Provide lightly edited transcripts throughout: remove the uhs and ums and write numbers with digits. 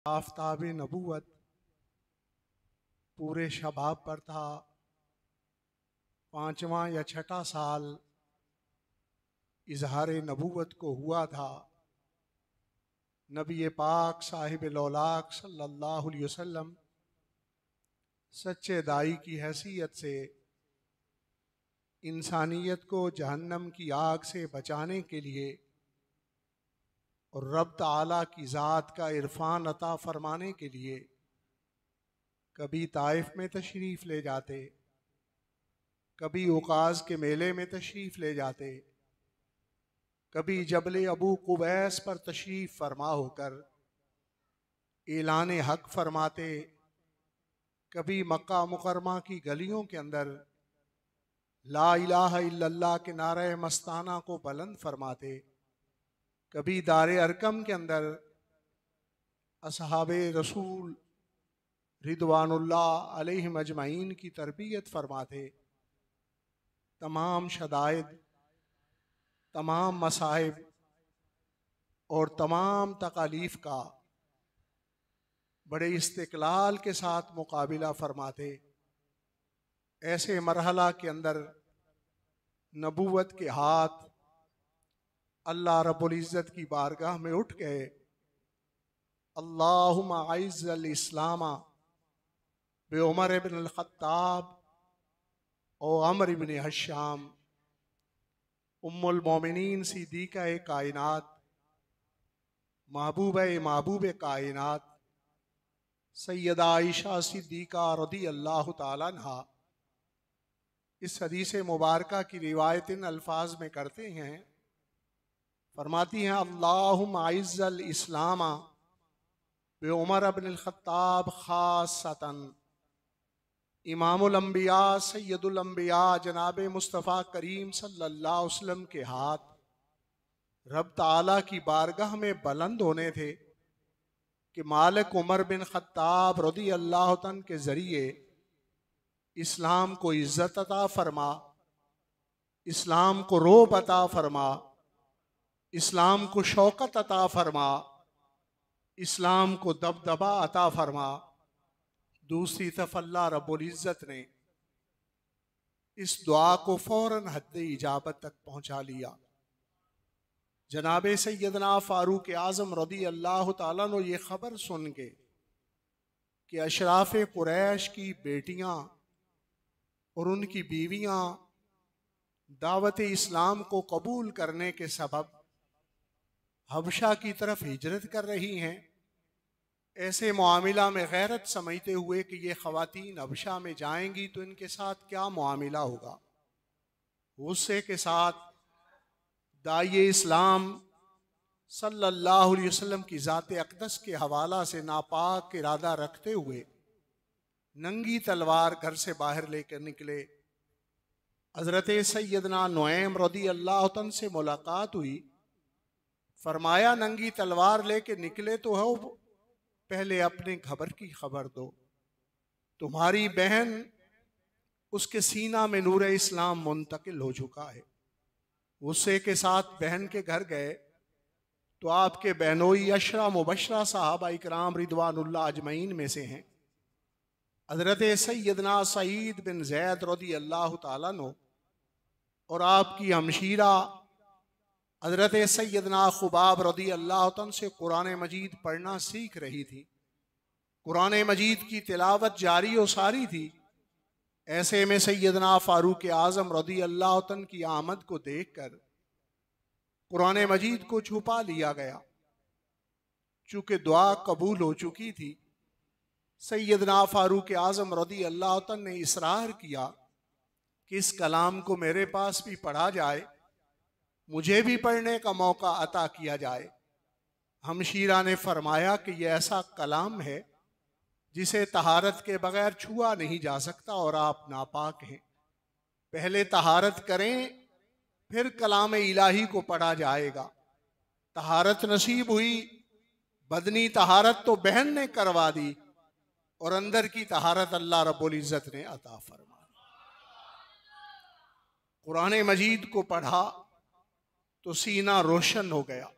आफताब नबूवत पूरे शबाब पर था। 5वां या 6ठा साल इजहार नबूवत को हुआ था। नबी पाक साहिब लौलाक सल्लल्लाहु अलैहि वसल्लम सच्चे दाई की हैसियत से इंसानियत को जहन्नम की आग से बचाने के लिए और रब ताला की ज़ात का इरफान अता फरमाने के लिए कभी ताइफ में तशरीफ़ ले जाते, कभी उकाज़ के मेले में तशरीफ़ ले जाते, कभी जबल अबू कुबैस पर तशरीफ़ फरमा होकर ऐलान हक फरमाते, कभी मक्का मुकरमा की गलियों के अंदर ला इलाहा इल्लल्लाह के नारे मस्ताना को बुलंद फरमाते, कभी दारे अरकम के अंदर असहाबे रसूल रिदवानुल्लाह अलैहिम अजमईन की तरबियत फरमाते। तमाम शदाइद, तमाम मसाइब और तमाम तकालीफ का बड़े इस्तिक़लाल के साथ मुकाबिला फरमाते। ऐसे मरहला के अंदर नबूवत के हाथ अल्लाह रब्बुल इज़्ज़त की बारगाह में उठ गए। अल्लाहुम्मा अइज़्ज़ल इस्लामा बे उमर इब्न अल खत्ताब और अमर इब्न हश्शाम उम्मुल मोमिनीन सिद्दीक़ा कायनात महबूब कायनात सैयदा आयशा सिद्दीक़ा रज़ी अल्लाह ताला अन्हा इस हदीस मुबारका की रिवायत इन अल्फाज में करते हैं, फरमाती हैं अल्लाहुम्मा अइज़्ज़ल इस्लामा बे उमर इब्न अल खत्ताब खासतन इमामुल अंबिया सैयदुल अंबिया जनाब मुस्तफ़ा करीम सल्लल्लाहु अलैहि वसल्लम के हाथ रब ताला की बारगाह में बुलंद होने थे कि मालिक उमर बिन खत्ताब रज़ी अल्लाह तन के ज़रिए इस्लाम को इज़्ज़त अता फरमा, इस्लाम को रोब अता फरमा, इस्लाम को शौकत अता फरमा, इस्लाम को दबदबा अता फरमा। दूसरी तरफ अल्लाह रब्बुल इज़्ज़त ने इस दुआ को फौरन हद इजाबत तक पहुंचा लिया। जनाब सैयदना फारूक आज़म रज़ी अल्लाह ताला अन्हु ये खबर सुन के कि अशराफ कुरैश की बेटियां और उनकी बीवियां दावत इस्लाम को कबूल करने के सबब हबशा की तरफ हिजरत कर रही हैं, ऐसे मामला में गैरत समझते हुए कि ये ख़वातीन हबशा में जाएंगी तो इनके साथ क्या मामला होगा, गुस्से के साथ दाई इस्लाम सल्लल्लाहु अलैहि वसल्लम की ज़ात अक़दस के हवाला से नापाक इरादा रखते हुए नंगी तलवार घर से बाहर लेकर निकले। हज़रत सैयदना नुऐम रज़ी अल्लाह तन से मुलाकात हुई। फरमाया नंगी तलवार लेके निकले तो हो, पहले अपने खबर की खबर दो, तुम्हारी बहन उसके सीना में नूर इस्लाम मुंतकिल हो चुका है। गुस्से के साथ बहन के घर गए तो आपके बहनोई अशरा मुबशरा साहबा इकराम रिदवानुल्लाह अजमईन में से हैं हज़रत सैयदना सईद बिन ज़ैद रज़ी अल्लाह ताला अन्हु और आपकी हमशीरा हज़रत सैयदना खुबाब रज़ी अल्लाह तन से कुरान मजीद पढ़ना सीख रही थी। कुरान मजीद की तिलावत जारी और सारी थी। ऐसे में सैयदना फारूक आज़म रज़ी अल्लाह तन की आमद को देखकर कुरान मजीद को छुपा लिया गया। चूंकि दुआ कबूल हो चुकी थी, सैयदना फारूक आज़म रज़ी अल्लाह तन ने इसरार किया कि इस कलाम को मेरे पास भी पढ़ा जाए, मुझे भी पढ़ने का मौका अता किया जाए। हमशीरा ने फरमाया कि यह ऐसा कलाम है जिसे तहारत के बगैर छुआ नहीं जा सकता और आप नापाक हैं। पहले तहारत करें, फिर कलाम इलाही को पढ़ा जाएगा। तहारत नसीब हुई, बदनी तहारत तो बहन ने करवा दी और अंदर की तहारत अल्लाह रब्बुल इज़्ज़त ने अता फरमा। कुरान मजीद को पढ़ा तो सीना रोशन हो गया।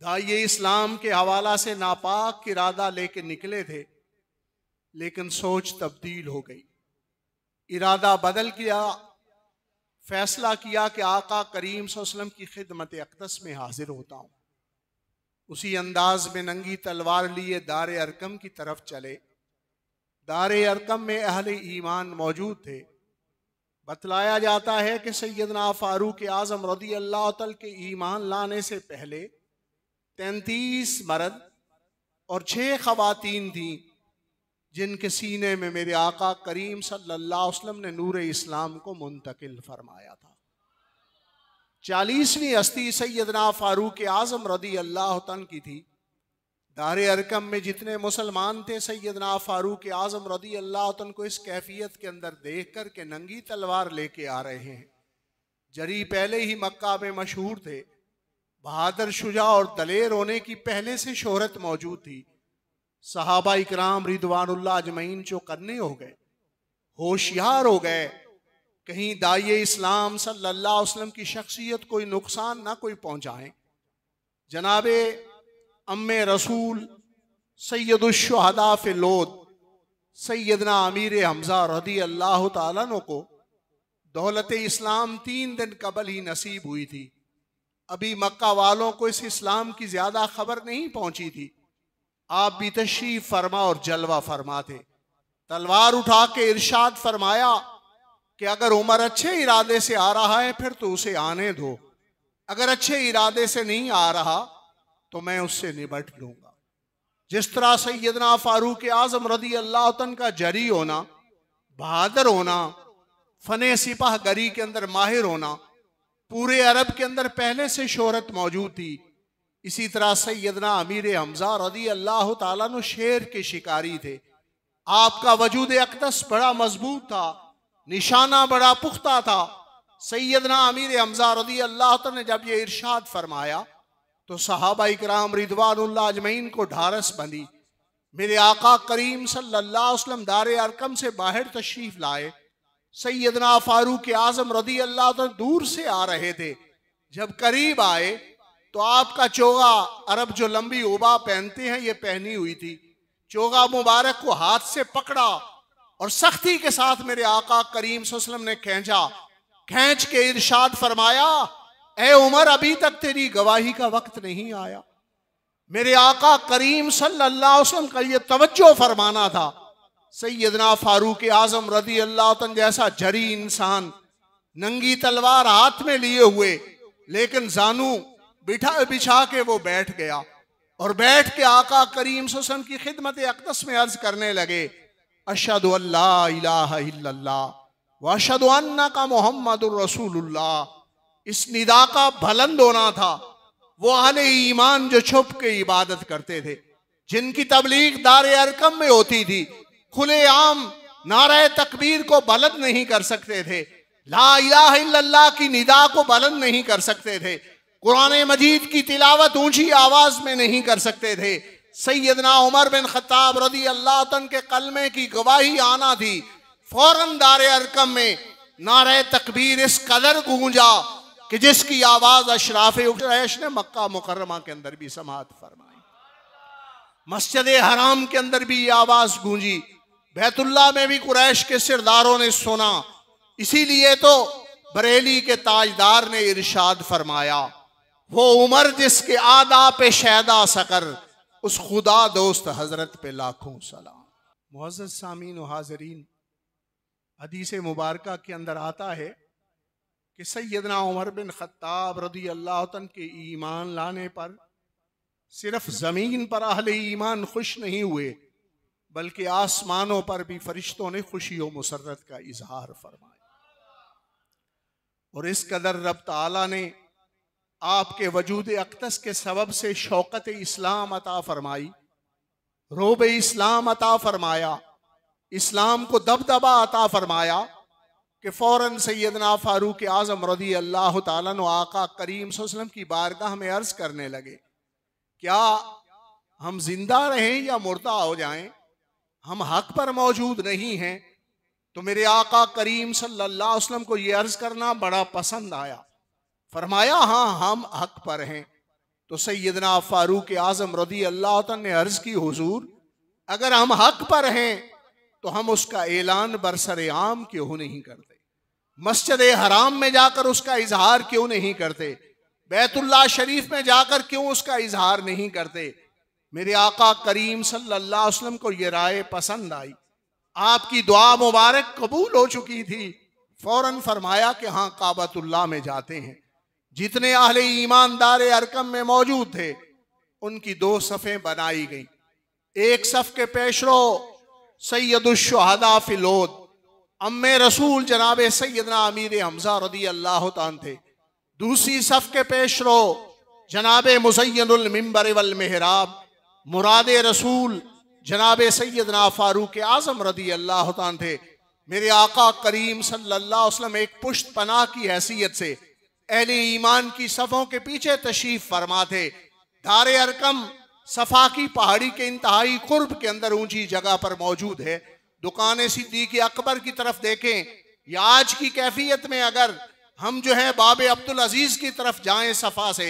दाइए इस्लाम के हवाला से नापाक इरादा लेके निकले थे, लेकिन सोच तब्दील हो गई। इरादा बदल किया, फैसला किया कि आका करीम सल्लल्लाहु अलैहि वसल्लम की खिदमत अक़दस में हाजिर होता हूँ। उसी अंदाज में नंगी तलवार लिए दारे अरकम की तरफ चले। दारे अरकम में अहले ईमान मौजूद थे। बतलाया जाता है कि सैयदना फारूक आज़म रज़ी अल्लाह तआला के ईमान लाने से पहले 33 मर्द और 6 ख़वातीन थीं, जिनके सीने में मेरे आका करीम सल्लल्लाहु अलैहि वसल्लम ने नूर इस्लाम को मुंतकिल फरमाया था। 40वीं हस्ती सैयदना फारूक आज़म रज़ी अल्लाह तआला की थी। दारे अरकम में जितने मुसलमान थे, सैयदना फारूक आज़म रज़ी अल्लाह तआला को इस कैफियत के अंदर देख कर के नंगी तलवार लेके आ रहे हैं। जरी पहले ही मक्का में मशहूर थे, बहादुर, शुजा और दलेर होने की पहले से शोहरत मौजूद थी। सहाबा इकराम रिदवानुल्लाह अजमईन चौकन्ने हो गए, होशियार हो गए, कहीं दाइए इस्लाम सल्लल्लाहु अलैहि वसल्लम की शख्सियत कोई नुकसान ना कोई पहुंचाएं। जनाबे अम्मे रसूल सैयदुश्शुहदा फिलोद सैयदना अमीर हमजा रज़ी अल्लाह ताला अन्हु को दौलत इस्लाम 3 दिन कबल ही नसीब हुई थी। अभी मक्का वालों को इस इस्लाम की ज्यादा खबर नहीं पहुंची थी। आप भी तशरीफ फरमा और जलवा फरमा थे। तलवार उठा के इरशाद फरमाया कि अगर उमर अच्छे इरादे से आ रहा है फिर तो उसे आने दो, अगर अच्छे इरादे से नहीं आ रहा तो मैं उससे निपट लूंगा। जिस तरह सैयदना फारूक आज़म रज़ी अल्लाह तआला का जरी होना, बहादुर होना, फने सिपाह गरी के अंदर माहिर होना पूरे अरब के अंदर पहले से शोहरत मौजूद थी, इसी तरह सैयदना अमीर हमजा रज़ी अल्लाह ताला अन्हु शेर के शिकारी थे। आपका वजूद अक़दस बड़ा मजबूत था, निशाना बड़ा पुख्ता था। सैयदना अमीर हमजा रज़ी अल्लाह ताला ने जब ये इरशाद फरमाया तो सहाबा इकराम रिदवानुल्लाह अजमईन को ढारस बंधी। मेरे आका करीम सल्लल्लाहु अलैहि वसल्लम दारे अरकम से बाहर तशरीफ लाए। सैयदना फारूक आज़म रज़ी अल्लाह ताला दूर से आ रहे थे। जब करीब आए तो आपका चोगा, अरब जो लंबी उबा पहनते हैं, ये पहनी हुई थी। चोगा मुबारक को हाथ से पकड़ा और सख्ती के साथ मेरे आका करीम सल्लल्लाहु अलैहि वसल्लम ने खींचा। खींच के इरशाद फरमाया, ए उमर, अभी तक तेरी गवाही का वक्त नहीं आया। मेरे आका करीम सल्लल्लाहु अलैहि वसल्लम का ये तवज्जो फरमाना था। सैयदना फारूक आज़म रज़ी अल्लाह तआला जैसा जरी इंसान नंगी तलवार हाथ में लिए हुए, लेकिन जानू बिछा के वो बैठ गया और बैठ के आका करीम सल्लल्लाहु अलैहि वसल्लम की खिदमत अक़दस में अर्ज करने लगे, अशहदु अल्ला इलाहा इल्लल्लाह व अशहदु अन्नका मुहम्मदुर रसूलुल्लाह। इस निदा का बुलंद होना था। वो अहले ईमान जो छुप के इबादत करते थे, जिनकी तबलीग दारे अरकम में होती थी, खुलेआम नारे तकबीर को बुलंद नहीं कर सकते थे, ला इलाहा इल्लल्लाह की निदा को बुलंद नहीं कर सकते थे, कुरान मजीद की तिलावत ऊंची आवाज में नहीं कर सकते थे। सैयदना उमर बिन खत्ताब रज़ी अल्लाह तआला के कलमे की गवाही आना थी। फौरन दारे अरकम में नारे तकबीर इस कदर गूंजा कि जिसकी आवाज अशराफे कुरैश ने मक्का मुकर्रमा के अंदर भी समाअत फरमाई। मस्जिद हराम के अंदर भी ये आवाज गूंजी, बैतुल्लाह में भी कुरैश के सिरदारों ने सुना। इसीलिए तो बरेली के ताजदार ने इरशाद फरमाया, वो उमर जिसके आदा पे शैदा सकर, उस खुदा दोस्त हजरत पे लाखों सलाम। मुअज़्ज़ज़ सामीन व हाज़रीन, हदीस मुबारका के अंदर आता है कि सैयदना उमर बिन खत्ताब रज़ी अल्लाह तआला के ईमान लाने पर सिर्फ ज़मीन पर अहले ईमान खुश नहीं हुए, बल्कि आसमानों पर भी फरिश्तों ने खुशी और मुसर्रत का इजहार फरमाया। और इस कदर रब ताला ने आपके वजूद अक़दस के सबब से शौकत इस्लाम अता फरमाई, रोब इस्लाम अता फरमाया, इस्लाम को दबदबा अता फरमाया कि फौरन सैयदना फारूक आज़म रज़ी अल्लाह ताला अन्हु आका करीम सल्लल्लाहु अलैहि वसल्लम की बारगाह में अर्ज करने लगे, क्या हम जिंदा रहें या मुर्दा हो जाएं, हम हक पर मौजूद नहीं हैं। तो मेरे आका करीम सल्लल्लाहु अलैहि वसल्लम को यह अर्ज करना बड़ा पसंद आया। फरमाया, हाँ हम हक पर हैं। तो सैयदना फारूक आजम रदी अल्लाह तआला ने अर्ज की, हुजूर अगर हम हक पर हैं तो हम उसका ऐलान बरसरे आम क्यों नहीं करते, मस्जिद हराम में जाकर उसका इजहार क्यों नहीं करते, बैतुल्लाह शरीफ में जाकर क्यों उसका इजहार नहीं करते। मेरे आका करीम सल्लल्लाहु अलैहि वसल्लम को ये राय पसंद आई, आपकी दुआ मुबारक कबूल हो चुकी थी। फौरन फरमाया कि हाँ, काबतुल्लाह में जाते हैं। जितने अहले ईमानदार अरकम में मौजूद थे उनकी दो सफ़ें बनाई गई। एक सफ़ के पेशरो सैयदुश्शुहदा फिलोद अम्मे रसूल जनाब सैयदना अमीर हमजा रदी अल्लाह तान थे। दूसरी सफ़ के पेशरो जनाब मुज़य्यनुल मिंबर वल मेहराब मुराद रसूल जनाब सैयदना फारूक आजम रदी अल्लाह तान थे। मेरे आका करीम सल्लल्लाहु अलैहि वसल्लम एक पुश्त पनाह की हैसियत से अहले ईमान की सफ़ों के पीछे तशरीफ फरमा थे। दारे अरकम सफ़ा की पहाड़ी के इंतहाई कुर्ब के अंदर ऊंची जगह पर मौजूद है। दुकान सिद्दीक़ अकबर की तरफ देखें या आज की कैफियत में अगर हम जो है बाब अब्दुल अजीज की तरफ जाएं सफ़ा से,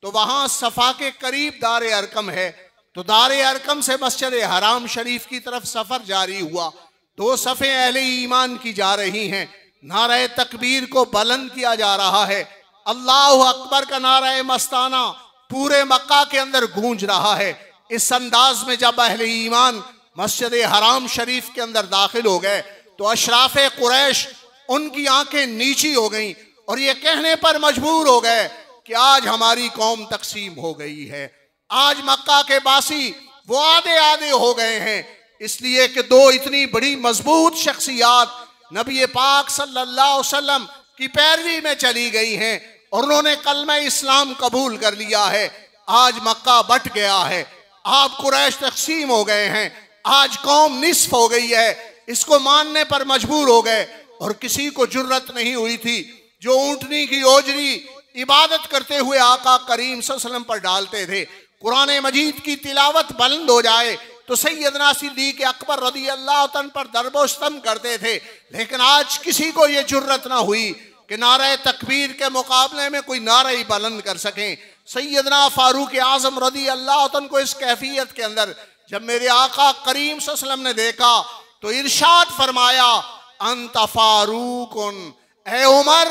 तो वहाँ सफ़ा के करीब दारे अरकम है। तो दारे अरकम से मस्जिद हराम शरीफ की तरफ सफ़र जारी हुआ। दो सफ़े अहले ईमान की जा रही हैं। नारे तकबीर को बुलंद किया जा रहा है। अल्लाह अकबर का नारा मस्ताना पूरे मक्का के अंदर गूंज रहा है। इस अंदाज में जब अहले ईमान मस्जिद हराम शरीफ के अंदर दाखिल हो गए तो अशराफ कुरैश उनकी आंखें नीची हो गईं और ये कहने पर मजबूर हो गए कि आज हमारी कौम तकसीम हो गई है। आज मक्का के बासी वो आधे आधे हो गए हैं, इसलिए कि दो इतनी बड़ी मजबूत शख्सियात नबी पाक सल्लल्लाहु अलैहि वसल्लम की पैरवी में चली गई हैं और उन्होंने कलमा इस्लाम कबूल कर लिया है। आज मक्का बट गया है, आप कुरैश तकसीम हो गए हैं, आज कौम निस्फ हो गई है। इसको मानने पर मजबूर हो गए और किसी को जुर्रत नहीं हुई थी जो ऊंटनी की ओजरी इबादत करते हुए आका करीम सल्लल्लाहु अलैहि वसल्लम पर डालते थे। कुरान मजीद की तिलावत बुलंद हो जाए तो सैयदना सिद्दीक़ अकबर रदी अल्लाह तआला पर दरबोस्तम करते थे, लेकिन आज किसी को ये जुर्रत ना हुई कि नारे तकबीर के मुकाबले में कोई नारा ही बुलंद कर सकें। सैयदना फारूक आजम रदी अल्लाह तआला को इस कैफियत के अंदर जब मेरे आका करीम सल्लल्लाहु अलैहि वसल्लम ने देखा तो इरशाद फरमाया, अंत फारूकुन, ए उमर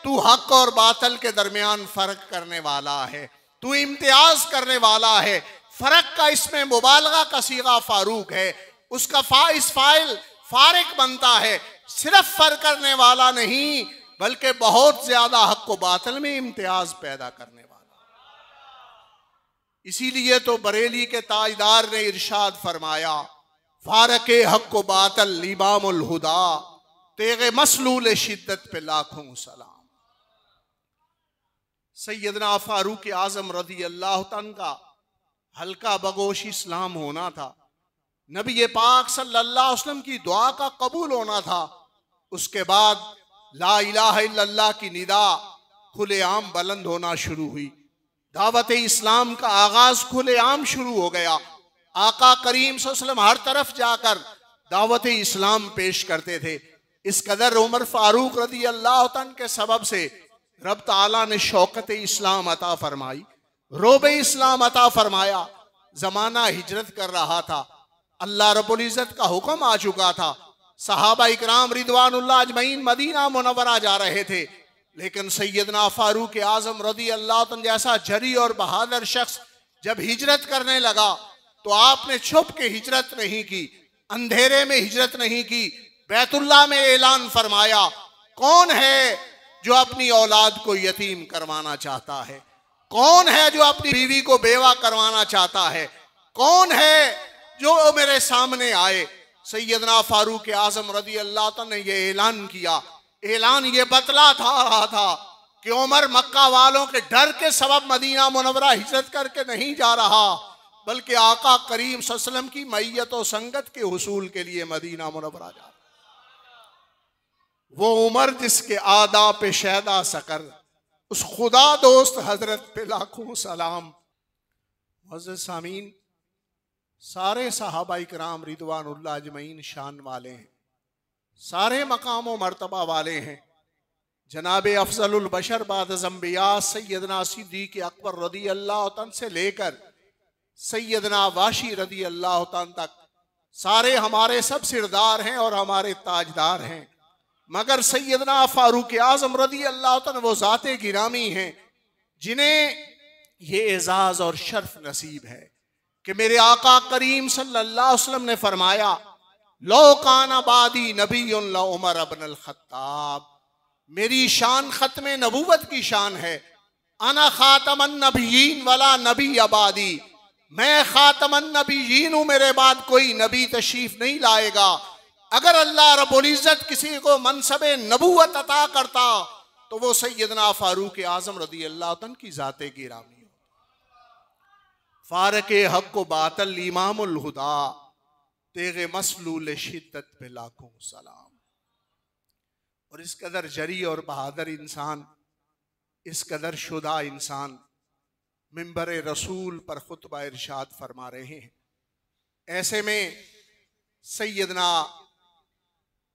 तू हक और बातल के दरमियान फर्क करने वाला है, तू इम्तियाज करने वाला है। फर्क का इसमें मुबालगा का सीगा फारूक है, उसका फाइज फाइल फारिक बनता है। सिर्फ फर्क करने वाला नहीं बल्कि बहुत ज्यादा हक को बातल में इम्तियाज पैदा करने वाला। इसीलिए तो बरेली के ताजदार ने इरशाद फरमाया, फारक हक को बातल इमामुल हुदा, तेगे मसलूल शिद्दत पे लाखों सलाम। सैयदना फारूक आजम रदी अल्लाह तआला का हल्का बगोश इस्लाम होना था, नबी पाक सल्लल्लाहु अलैहि वसल्लम की दुआ का कबूल होना था। उसके बाद ला इलाहा इल्लल्लाह की निदा खुलेआम बुलंद होना शुरू हुई। दावत इस्लाम का आगाज खुलेआम शुरू हो गया। आका करीम सल्लल्लाहु अलैहि वसल्लम हर तरफ जाकर दावत इस्लाम पेश करते थे। इस कदर उमर फारूक रदी अल्लाह तआला के सबब से रब ताला ने शौकत इस्लाम अता फरमाई, रोब इस्लाम अता फरमाया। जमाना हिजरत कर रहा था, अल्लाह रब्बुल इज्जत का हुक्म आ चुका था। सहाबा इकराम रिदवानुल्लाह अजमईन मदीना मुनव्वरा जा रहे थे, लेकिन सैयदना फारूक आजम रदी अल्लाह तआला जैसा जरी और बहादुर शख्स जब हिजरत करने लगा तो आपने छुप के हिजरत नहीं की, अंधेरे में हिजरत नहीं की। बैतुल्लाह में ऐलान फरमाया, कौन है जो अपनी औलाद को यतीम करवाना चाहता है, कौन है जो अपनी बीवी को बेवा करवाना चाहता है, कौन है जो मेरे सामने आए। सैयदना फारूक आजम रदी अल्लाह तआला ने यह ऐलान किया। ऐलान ये बतला रहा था कि उमर मक्का वालों के डर के सबब मदीना मुनव्वरा हिजरत करके नहीं जा रहा, बल्कि आका करीम सल्लल्लाहु अलैहि वसल्लम की मैयत और संगत के हुसूल के लिए मदीना मुनव्वरा जा रहा। वो उमर जिसके आदा पे शैदा सकर, उस खुदा दोस्त हजरत पे लाखों सलाम। मुअज़्ज़िज़ सामीन, सारे सहाबा इकराम रिदवानुल्लाह अजमईन शान वाले हैं, सारे मकाम व मर्तबा वाले हैं। जनाब अफजलुल बशर बाद अम्बिया सैयदना सिद्दीक़ अकबर रदी अल्लाह तआला से लेकर सैयदना वाशी रदी अल्लाह तआला तक सारे हमारे सब सिरदार हैं और हमारे ताजदार हैं, मगर सैयदना फारूक आजम रदी अल्लाह तआला वो ज़ाते गिरामी हैं जिन्हें ये एजाज और शर्फ नसीब है कि मेरे आका करीम सल्लल्लाहु अलैहि वसल्लम ने फरमाया, लो काना बादी नबीयुन ला उमर इब्न अल खत्ताब, मेरी शान खत्मे नबूवत की शान है। अना खातमन नबीयीन वला नबी आबादी, मैं खातमन नबीयीन हूं, मेरे बाद कोई नबी तशरीफ नहीं लाएगा। अगर अल्लाह रब्बुल इज्जत किसी को मनसबे नबूवत अता करता तो वो सैयदना फारूक आजम रदी अल्लाह तआला की ज़ाते गिरामी। फारक हक को बातल इमामुल हुदा, तेगे मसलूल शिद्दत पे लाखों सलाम। और इस कदर जरी और बहादुर इंसान, इस कदर शुदा इंसान मिंबर रसूल पर खुतबा इरशाद फरमा रहे हैं। ऐसे में सैयदना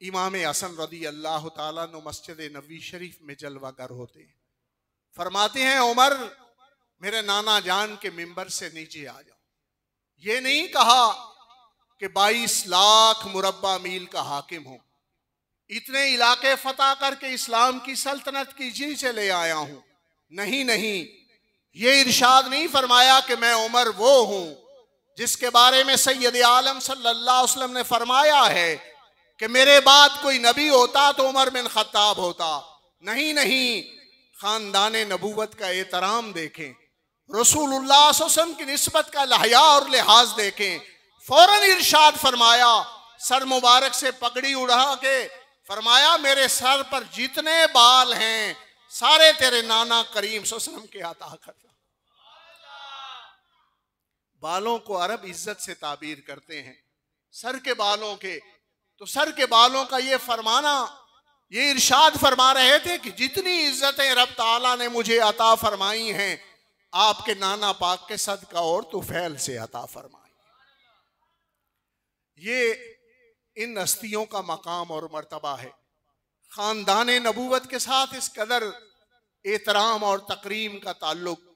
इमाम हसन रदी अल्लाह ताला नो मस्जिद नबी शरीफ में जलवागर होते हैं। फरमाते हैं, उमर मेरे नाना जान के मिंबर से नीचे आ जाओ। ये नहीं कहा कि 22 लाख मुरब्बा मील का हाकिम हूं, इतने इलाके फतह करके इस्लाम की सल्तनत की जी से ले आया हूं। नहीं नहीं, ये इरशाद नहीं फरमाया कि मैं उमर वो हूं जिसके बारे में सैयद आलम सल्लल्लाहु अलैहि वसल्लम ने फरमाया है कि मेरे बाद कोई नबी होता तो उमर बिन खत्ताब होता। नहीं नहीं, खानदान नबूवत का एहतराम देखें, रसूलुल्लाह सल्लल्लाहु अलैहि वसल्लम की निस्बत का लहया और लिहाज देखें। फौरन इरशाद फरमाया, सर मुबारक से पगड़ी उड़ा के फरमाया, मेरे सर पर जितने बाल हैं सारे तेरे नाना करीम सल्लल्लाहु अलैहि वसल्लम के अता करता। बालों को अरब इज्जत से ताबीर करते हैं, सर के बालों के, तो सर के बालों का ये फरमाना, ये इरशाद फरमा रहे थे कि जितनी इज्जतें रब ताला ने मुझे अता फरमाई हैं आपके नाना पाक के सदका और तुफैल से अता फरमाई। ये इन हस्तियों का मकाम और मर्तबा है। खानदान नबूवत के साथ इस कदर एहतराम और तकरीम का ताल्लुक